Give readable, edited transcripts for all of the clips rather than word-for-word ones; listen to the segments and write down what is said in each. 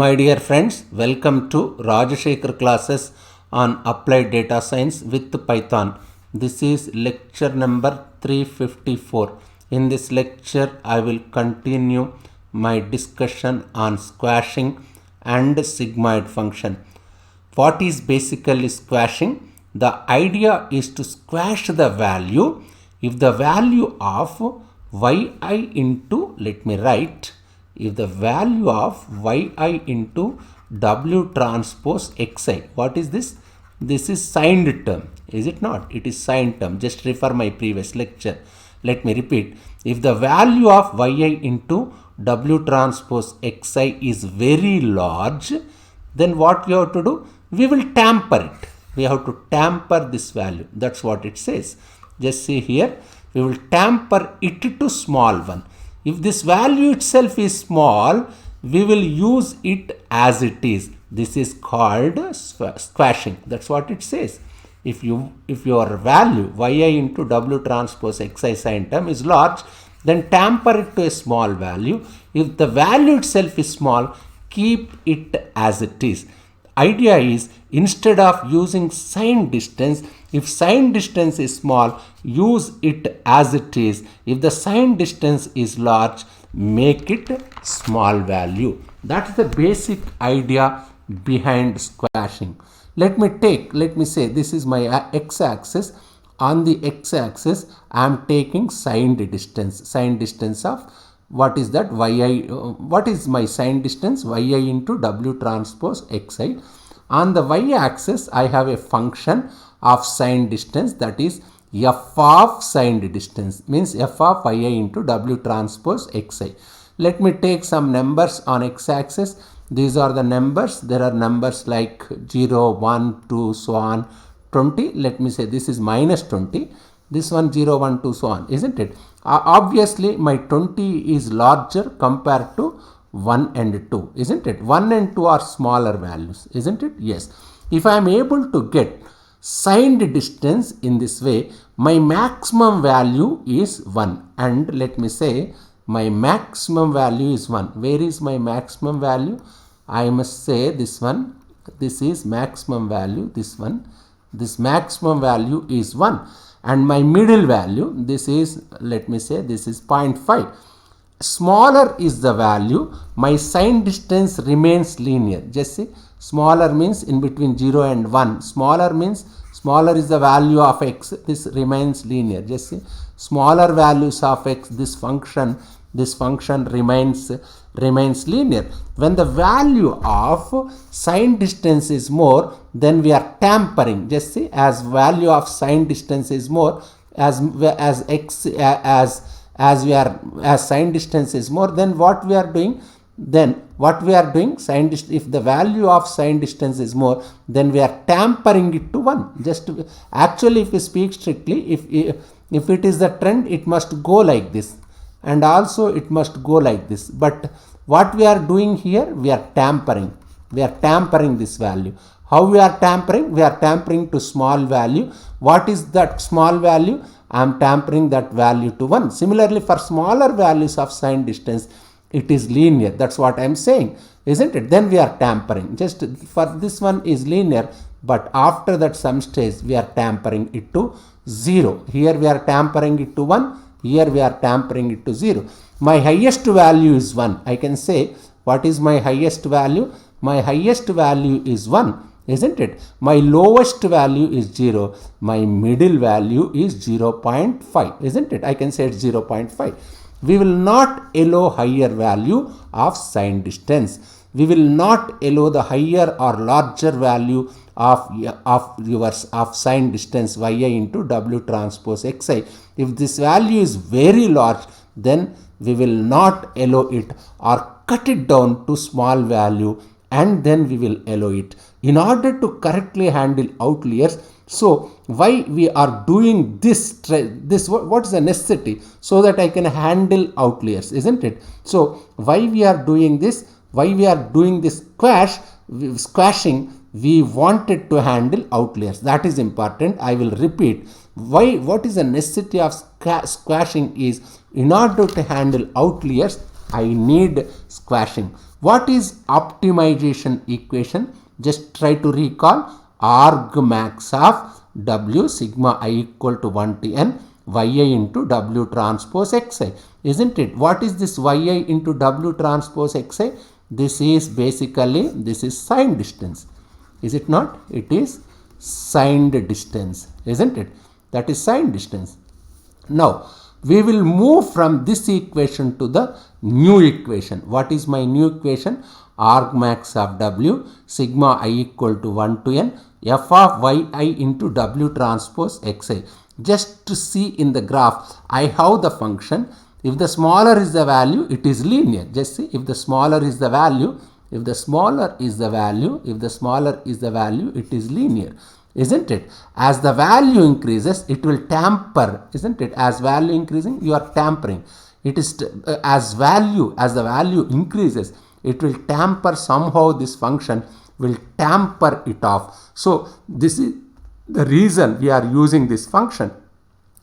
My dear friends, welcome to Rajashekhar classes on applied data science with Python. This is lecture number 354. In this lecture, I will continue my discussion on squashing and sigmoid function. What is basically squashing? The idea is to squash the value if the value of yi into, let me write, if the value of yi into w transpose xi, what is this? This is signed term, is it not? It is signed term. Just refer my previous lecture. Let me repeat. If the value of yi into w transpose xi is very large, then what we have to do? We will tamper it. We have to tamper this value. That's what it says. Just see here. We will tamper it to small one. If this value itself is small, we will use it as it is. This is called squashing. That's what it says. If your value yi into w transpose xi sign term is large, then tamper it to a small value. If the value itself is small, keep it as it is. Idea is, instead of using sign distance, if sign distance is small, use it as it is. If the sign distance is large, make it small value. That's the basic idea behind squashing. Let me say this is my x-axis. On the x-axis, I am taking sign distance of what is that yi, what is my sign distance? Yi into w transpose xi. On the y-axis, I have a function of sign distance, that is f of sign distance, means f of yi into w transpose xi. Let me take some numbers on x-axis. These are the numbers. There are numbers like 0, 1, 2, so on, 20. Let me say this is minus 20. This one 0, 1, 2, so on, isn't it? Obviously, my 20 is larger compared to 1 and 2, isn't it? 1 and 2 are smaller values, isn't it? Yes. If I am able to get signed distance in this way, my maximum value is 1. And let me say my maximum value is 1. Where is my maximum value? I must say this one. This is maximum value, this one. This maximum value is 1. And my middle value, this is, let me say, this is 0.5. Smaller is the value, my sign distance remains linear. Just see, smaller means in between 0 and 1. Smaller means smaller is the value of x, this remains linear. Just see, smaller values of x, this function remains linear. When the value of sign distance is more, then we are tampering. Just see, as value of sign distance is more, as sign distance is more, then what we are doing? If the value of sign distance is more, then we are tampering it to 1. Actually, if we speak strictly, if it is the trend, it must go like this, and also it must go like this. But what we are doing here, we are tampering. We are tampering this value. How we are tampering? We are tampering to small value. What is that small value? I am tampering that value to 1. Similarly, for smaller values of sign distance, it is linear. That's what I am saying, isn't it? Then we are tampering. Just for this one is linear, but after that some stage we are tampering it to 0. Here we are tampering it to 1. Here we are tampering it to 0. My highest value is 1. I can say, what is my highest value? My highest value is 1, isn't it? My lowest value is 0. My middle value is 0.5, isn't it? I can say it's 0.5. We will not allow higher value of sign distance. We will not allow the higher or larger value of sign distance yi into w transpose xi. If this value is very large, then we will not allow it, or cut it down to small value, and then we will allow it in order to correctly handle outliers. So why we are doing this, what is the necessity? So that I can handle outliers, isn't it? So why we are doing this? Why we are doing this squashing? We wanted to handle outliers. That is important. I will repeat. What is the necessity of squashing is, in order to handle outliers, I need squashing. What is optimization equation? Just try to recall. Argmax of W sigma I equal to 1 to n yi into W transpose xi, isn't it? What is this yi into W transpose xi? This is basically, this is signed distance, is it not? It is signed distance, isn't it? That is signed distance. Now we will move from this equation to the new equation. What is my new equation? Argmax of W sigma I equal to 1 to n f of yi into W transpose xi. Just to see in the graph, I have the function. If the smaller is the value, it is linear. Just see, if the smaller is the value, if the smaller is the value, if the smaller is the value, it is linear, isn't it? As the value increases, it will tamper, isn't it? As value increasing, you are tampering. It is as the value increases, it will tamper somehow. This function will tamper it off. So this is the reason we are using this function.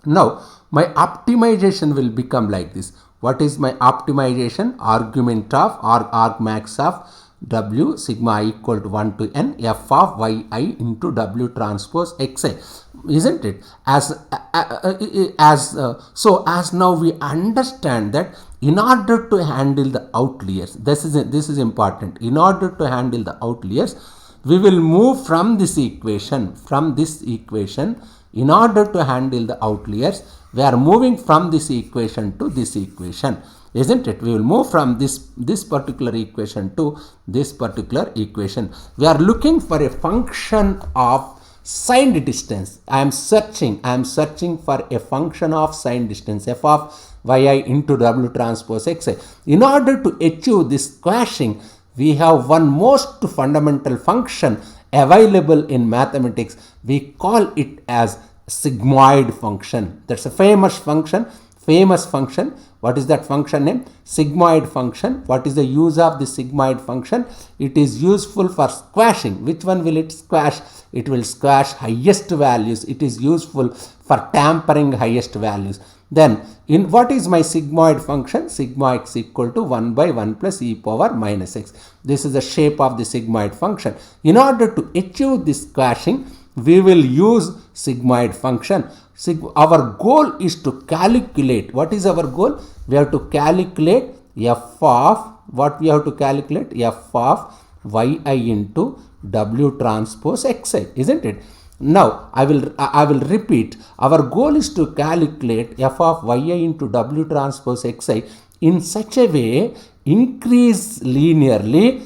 Now my optimization will become like this. What is my optimization? Argument of argmax of W sigma I equal to 1 to n f of yi into W transpose xi, isn't it? So as now we understand that in order to handle the outliers, this is important. In order to handle the outliers, we will move from this equation. In order to handle the outliers, we are moving from this equation to this equation, isn't it? We will move from this particular equation to this particular equation. We are looking for a function of signed distance. I am searching for a function of signed distance f of yi into W transpose xi. In order to achieve this squashing, we have one most fundamental function available in mathematics. We call it as sigmoid function. That's a famous function. What is that function name? Sigmoid function. What is the use of the sigmoid function? It is useful for squashing. Which one will it squash? It will squash highest values. It is useful for tampering highest values. Then in what is my sigmoid function? Sigma x equal to 1 by 1 plus e power minus x. This is the shape of the sigmoid function. In order to achieve this squashing, we will use sigmoid function. Our goal is to calculate. What is our goal? We have to calculate f of, what we have to calculate? F of yi into W transpose xi, isn't it? Now I will repeat. Our goal is to calculate f of yi into W transpose xi in such a way, increase linearly.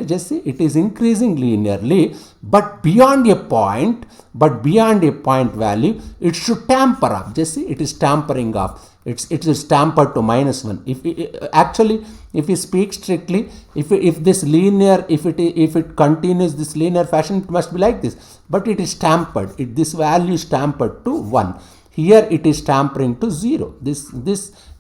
Just see, it is increasing linearly, but beyond a point value, it should tamper off. Just see, it is tampering off. It is tampered to -1. If we speak strictly, if this linear, if it continues this linear fashion, it must be like this. But it is tampered. This value is tampered to 1. Here it is tampering to 0. This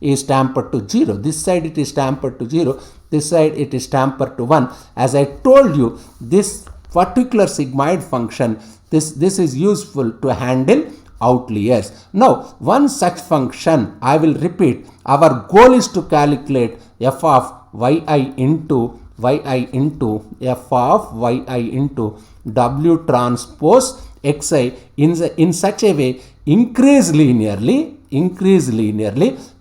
is tampered to 0. This side it is tampered to 0. This side it is tampered to 1. As I told you, this particular sigmoid function, this is useful to handle outliers. Now one such function, I will repeat, our goal is to calculate f of yi into f of yi into W transpose xi in such a way, increase linearly,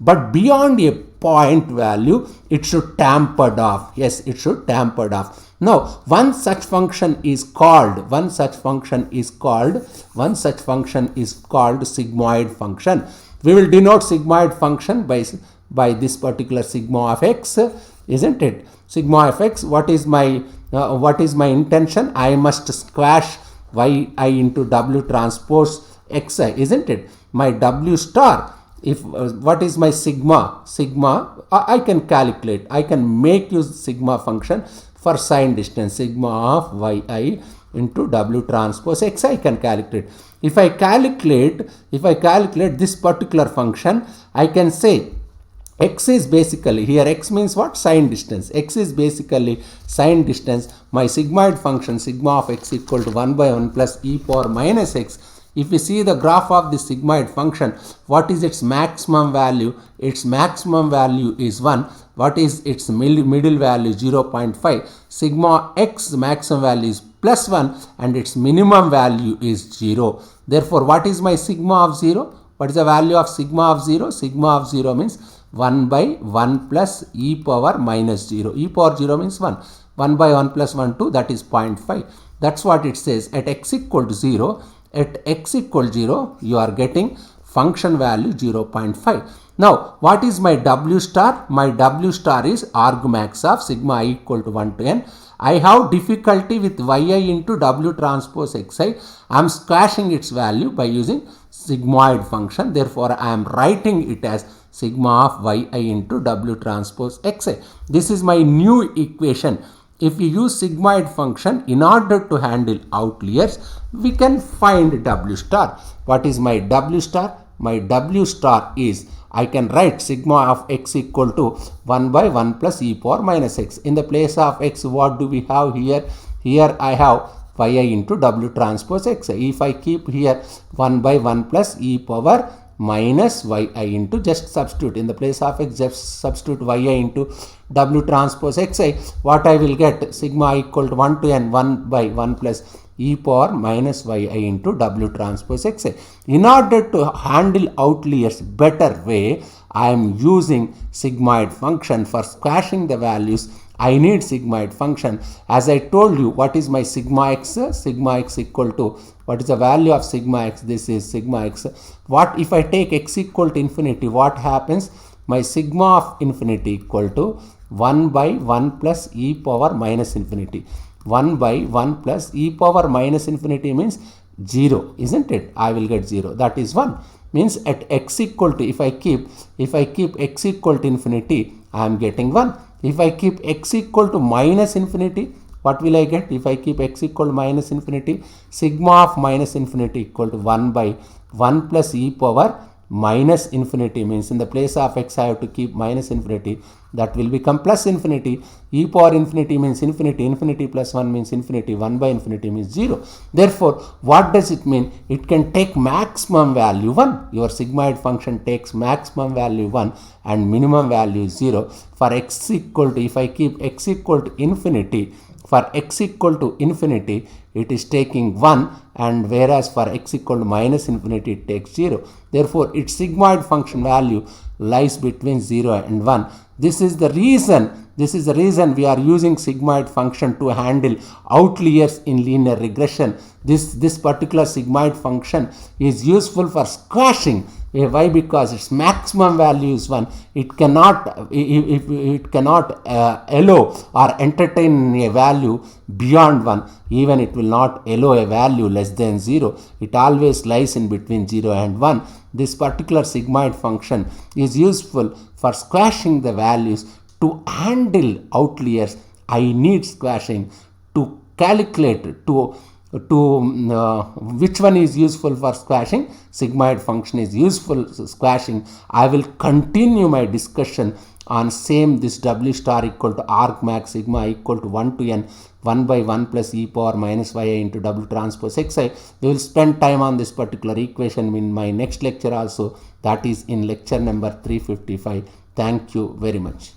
but beyond a point value, it should tampered off. Yes, it should tampered off. Now one such function is called sigmoid function. We will denote sigmoid function by this particular sigma of x, isn't it? Sigma of x. What is my intention? I must squash yi into W transpose xi, isn't it? My W star, if what is my sigma, I can calculate, I can make use sigma function for sign distance. Sigma of yi into W transpose xi I can calculate. If I calculate this particular function, I can say x is basically, here x means what? Sign distance. X is basically sign distance. My sigmoid function, sigma of x equal to 1 by 1 plus e power minus x. If we see the graph of the sigmoid function, what is its maximum value? Its maximum value is 1. what is its middle value? 0.5. Sigma x maximum value is plus 1 and its minimum value is 0. Therefore, what is my sigma of 0? What is the value of sigma of 0? Sigma of 0 means 1 by 1 plus e power minus 0. E power 0 means 1. 1 by 1 plus 1, 2, that is 0.5. That's what it says. At x equal to 0, at x equal to 0, you are getting function value 0.5. Now, what is my W star? My W star is argmax of sigma I equal to 1 to n. I have difficulty with yi into W transpose xi. I am squashing its value by using sigmoid function. Therefore, I am writing it as sigma of yi into W transpose xi. This is my new equation. If we use sigmoid function in order to handle outliers, we can find W star. What is my W star? My W star is, I can write sigma of x equal to 1 by 1 plus e power minus x. In the place of x, what do we have here? Here I have yi into W transpose x. If I keep here 1 by 1 plus e power minus yi into, just substitute in the place of x, just substitute yi into W transpose xi, what I will get? Sigma equal to 1 to n, 1 by 1 plus e power minus yi into W transpose xi. In order to handle outliers better way, I am using sigmoid function for squashing the values. I need sigmoid function. As I told you, what is my sigma x? Sigma x equal to, what is the value of sigma x? This is sigma x. What if I take x equal to infinity? What happens? My sigma of infinity equal to 1 by 1 plus e power minus infinity. 1 by 1 plus e power minus infinity means 0, isn't it? I will get 0. That is 1. Means at x equal to, if I keep x equal to infinity, I am getting 1. If I keep x equal to minus infinity, what will I get? If I keep x equal to minus infinity, sigma of minus infinity equal to 1 by 1 plus e power minus infinity, means in the place of x I have to keep minus infinity, that will become plus infinity. E power infinity means infinity, infinity plus 1 means infinity, 1 by infinity means 0. Therefore, what does it mean? It can take maximum value 1. Your sigmoid function takes maximum value 1 and minimum value 0. For x equal to, if I keep x equal to infinity, for x equal to infinity, it is taking 1, and whereas for x equal to minus infinity, it takes 0. Therefore, its sigmoid function value lies between 0 and 1. This is the reason we are using sigmoid function to handle outliers in linear regression. This particular sigmoid function is useful for squashing. Why? Because its maximum value is 1. It cannot allow or entertain a value beyond 1. Even it will not allow a value less than 0. It always lies in between 0 and 1. This particular sigmoid function is useful for squashing the values. To handle outliers, I need squashing. To calculate, which one is useful for squashing? Sigmoid function is useful for squashing. I will continue my discussion on same this W star equal to argmax sigma equal to 1 to n 1 by 1 plus e power minus yi into W transpose xi. We will spend time on this particular equation in my next lecture also, that is in lecture number 355. Thank you very much.